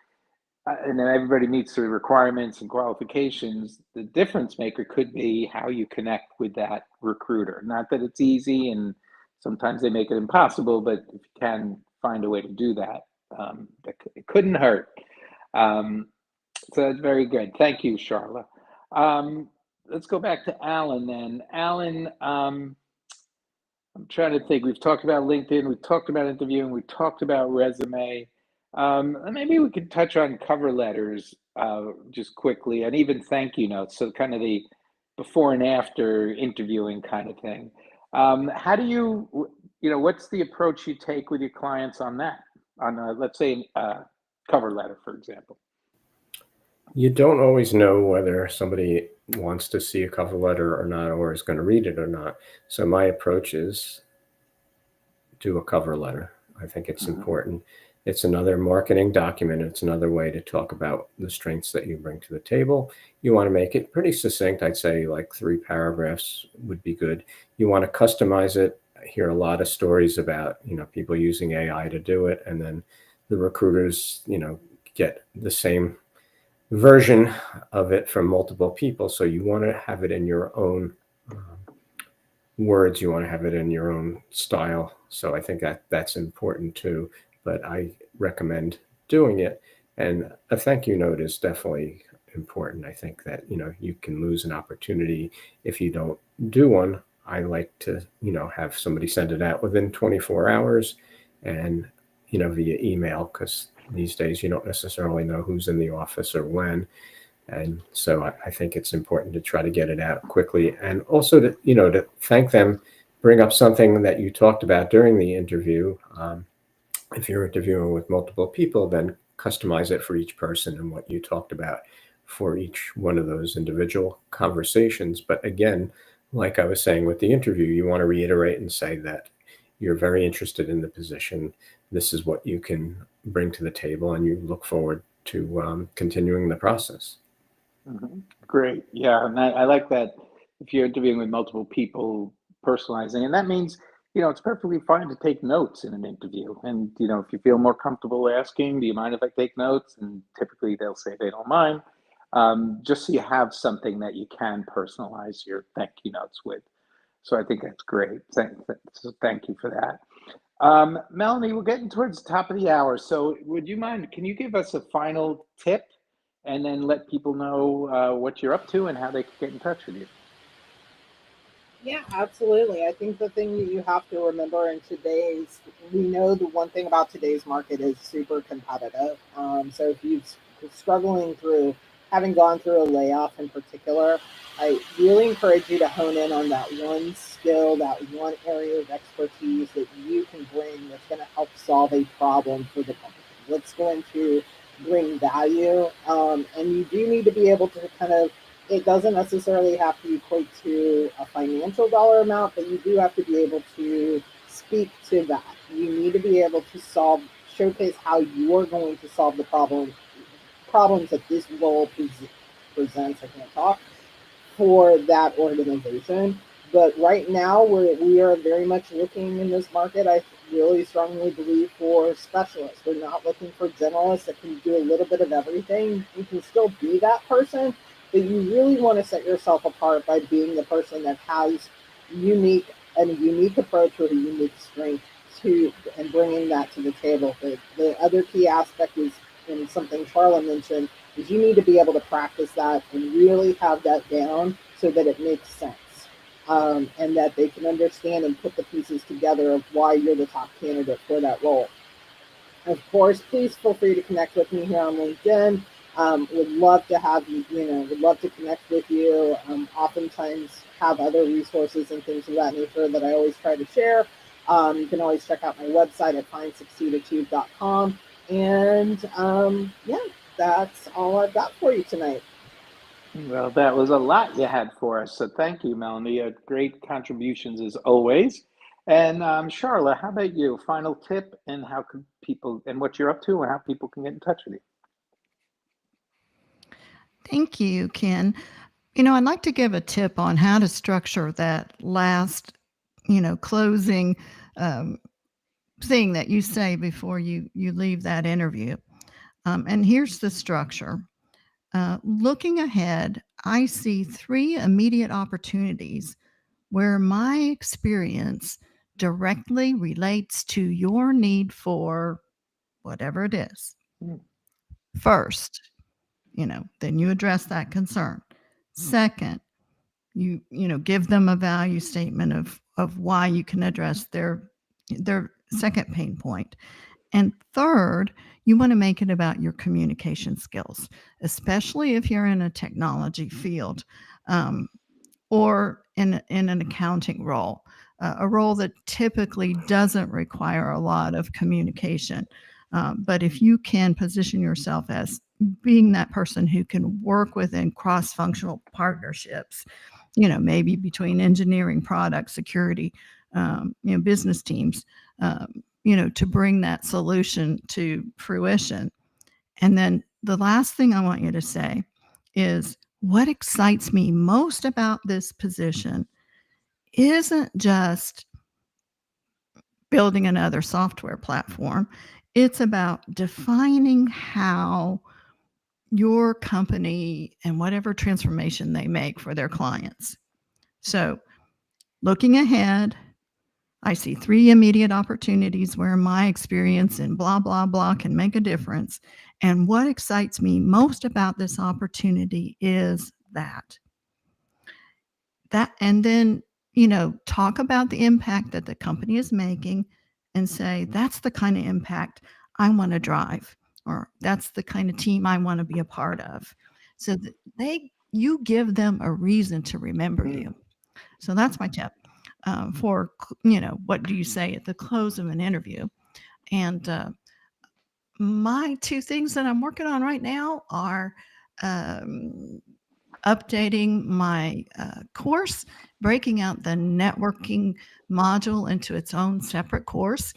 and then everybody meets the requirements and qualifications, the difference maker could be how you connect with that recruiter. Not that it's easy, and sometimes they make it impossible, but if you can find a way to do that, it couldn't hurt. Um, so that's very good. Thank you, Charla. Let's go back to Alan then. Alan, I'm trying to think. We've talked about LinkedIn, we've talked about interviewing, we talked about resume. Maybe we could touch on cover letters just quickly, and even thank you notes. So kind of the before and after interviewing kind of thing. How do what's the approach you take with your clients on that? On let's say cover letter, for example. You don't always know whether somebody wants to see a cover letter or not, or is going to read it or not. So my approach is do a cover letter. I think it's important. It's another marketing document. It's another way to talk about the strengths that you bring to the table. You want to make it pretty succinct. I'd say like 3 paragraphs would be good. You want to customize it. I hear a lot of stories about, people using AI to do it, and then the recruiters, get the same version of it from multiple people. So you want to have it in your own words. You want to have it in your own style. So I think that's important too. But I recommend doing it. And a thank you note is definitely important. I think that, you can lose an opportunity if you don't do one. I like to, have somebody send it out within 24 hours and, via email, because these days you don't necessarily know who's in the office or when. And so I think it's important to try to get it out quickly, and also to thank them, bring up something that you talked about during the interview. If you're interviewing with multiple people, then customize it for each person and what you talked about for each one of those individual conversations. But again, like I was saying with the interview, you want to reiterate and say that you're very interested in the position. This is what you can bring to the table, and you look forward to continuing the process. Great. Yeah. And I like that if you're interviewing with multiple people, personalizing. And that means, it's perfectly fine to take notes in an interview. And, if you feel more comfortable asking, do you mind if I take notes? And typically they'll say they don't mind. Just so you have something that you can personalize your thank you notes with. So I think that's great. Thank you for that. Melanie, we're getting towards the top of the hour, so would you mind, can you give us a final tip and then let people know what you're up to and how they can get in touch with you? Yeah, absolutely. I think the thing that you have to remember in today's, we know the one thing about today's market is super competitive. So if you're struggling through, having gone through a layoff in particular, I really encourage you to hone in on that one skill, that one area of expertise that you can bring that's going to help solve a problem for the company. What's going to bring value. And you do need to be able to kind of, it doesn't necessarily have to equate to a financial dollar amount, but you do have to be able to speak to that. You need to be able to showcase how you're going to solve the problems that this role presents. I can't talk for that organization. But right now, we are very much looking in this market. I really strongly believe for specialists. We're not looking for generalists that can do a little bit of everything. You can still be that person, but you really want to set yourself apart by being the person that has a unique approach with a unique strength to, and bringing that to the table. The other key aspect is, and something Charla mentioned, is you need to be able to practice that and really have that down so that it makes sense. And that they can understand and put the pieces together of why you're the top candidate for that role. Of course, please feel free to connect with me here on LinkedIn. Would love to have you, would love to connect with you. Oftentimes have other resources and things of that nature that I always try to share. You can always check out my website at findsucceedachieve.com. And yeah, that's all I've got for you tonight. Well, that was a lot you had for us. So thank you, Melanie. Great contributions as always. And Charla, how about you? Final tip and how can people, and what you're up to and how people can get in touch with you. Thank you, Ken. I'd like to give a tip on how to structure that last, closing thing that you say before you leave that interview. And here's the structure. Looking ahead, I see 3 immediate opportunities where my experience directly relates to your need for whatever it is. First, then you address that concern. Second, you give them a value statement of why you can address their second pain point. And third, you want to make it about your communication skills, especially if you're in a technology field or in an accounting role, a role that typically doesn't require a lot of communication. But if you can position yourself as being that person who can work within cross-functional partnerships, maybe between engineering, product, security, business teams, to bring that solution to fruition. And then the last thing I want you to say is what excites me most about this position isn't just building another software platform. It's about defining how your company and whatever transformation they make for their clients. So, looking ahead, I see 3 immediate opportunities where my experience in blah, blah, blah can make a difference. And what excites me most about this opportunity is that. And then, talk about the impact that the company is making and say, that's the kind of impact I want to drive, or that's the kind of team I want to be a part of. So that you give them a reason to remember you. So that's my tip for, what do you say at the close of an interview? And my 2 things that I'm working on right now are updating my course, breaking out the networking module into its own separate course.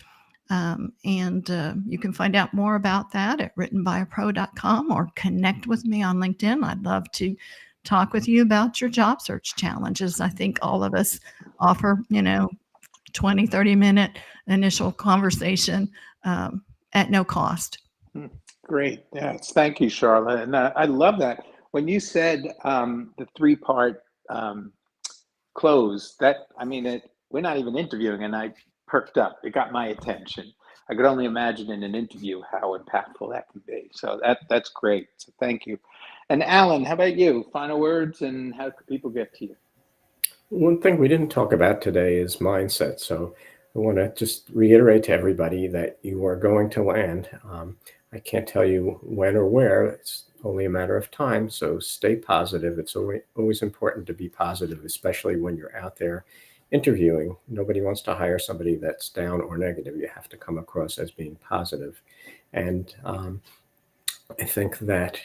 And you can find out more about that at writtenbyapro.com or connect with me on LinkedIn. I'd love to talk with you about your job search challenges. I think all of us offer, 20, 30-minute initial conversation at no cost. Great. Yes. Thank you, Charlotte. And I love that. When you said the 3-part close, we're not even interviewing, and perked up. It got my attention. I could only imagine in an interview how impactful that can be. So that's great. So thank you. And Alan, how about you? Final words, and how can people get to you? One thing we didn't talk about today is mindset. So I want to just reiterate to everybody that you are going to land. I can't tell you when or where. It's only a matter of time. So stay positive. It's always important to be positive, especially when you're out there interviewing. Nobody wants to hire somebody that's down or negative. You have to come across as being positive. And I think that,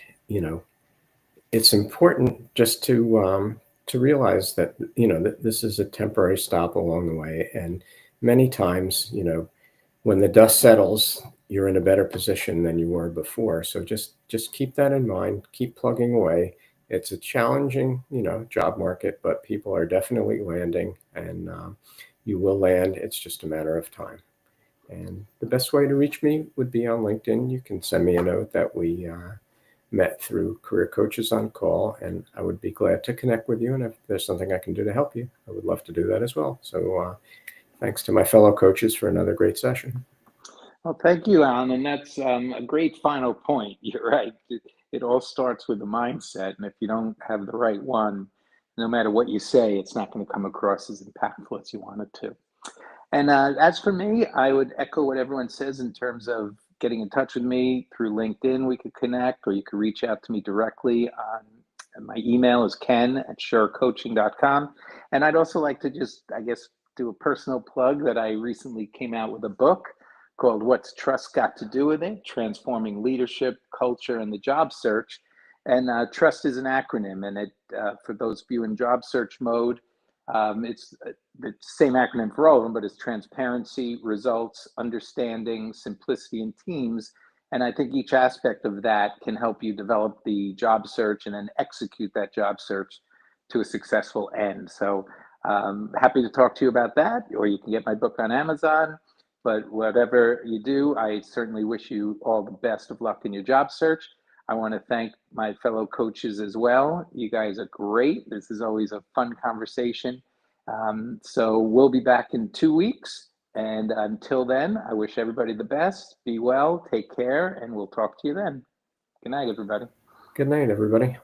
it's important just to realize that, that this is a temporary stop along the way. And many times, when the dust settles, you're in a better position than you were before. So just keep that in mind, keep plugging away. It's a challenging, job market, but people are definitely landing, and you will land. It's just a matter of time. And the best way to reach me would be on LinkedIn. You can send me a note that we met through Career Coaches on Call, and I would be glad to connect with you. And if there's something I can do to help you, I would love to do that as well. So thanks to my fellow coaches for another great session. Well, thank you, Alan. And that's a great final point. You're right. It all starts with the mindset. And if you don't have the right one, no matter what you say, it's not going to come across as impactful as you want it to. And as for me, I would echo what everyone says in terms of getting in touch with me through LinkedIn. We could connect, or you could reach out to me directly on my email is ken@surecoaching.com. And I'd also like to just, do a personal plug that I recently came out with a book called What's Trust Got to Do with It? Transforming Leadership, Culture, and the Job Search. And trust is an acronym, and it for those of you in job search mode, it's the same acronym for all of them, but it's transparency, results, understanding, simplicity, and teams. And I think each aspect of that can help you develop the job search and then execute that job search to a successful end. So happy to talk to you about that, or you can get my book on Amazon. But whatever you do, I certainly wish you all the best of luck in your job search. I want to thank my fellow coaches as well. You guys are great. This is always a fun conversation. So we'll be back in 2 weeks. And until then, I wish everybody the best. Be well, take care, and we'll talk to you then. Good night, everybody. Good night, everybody.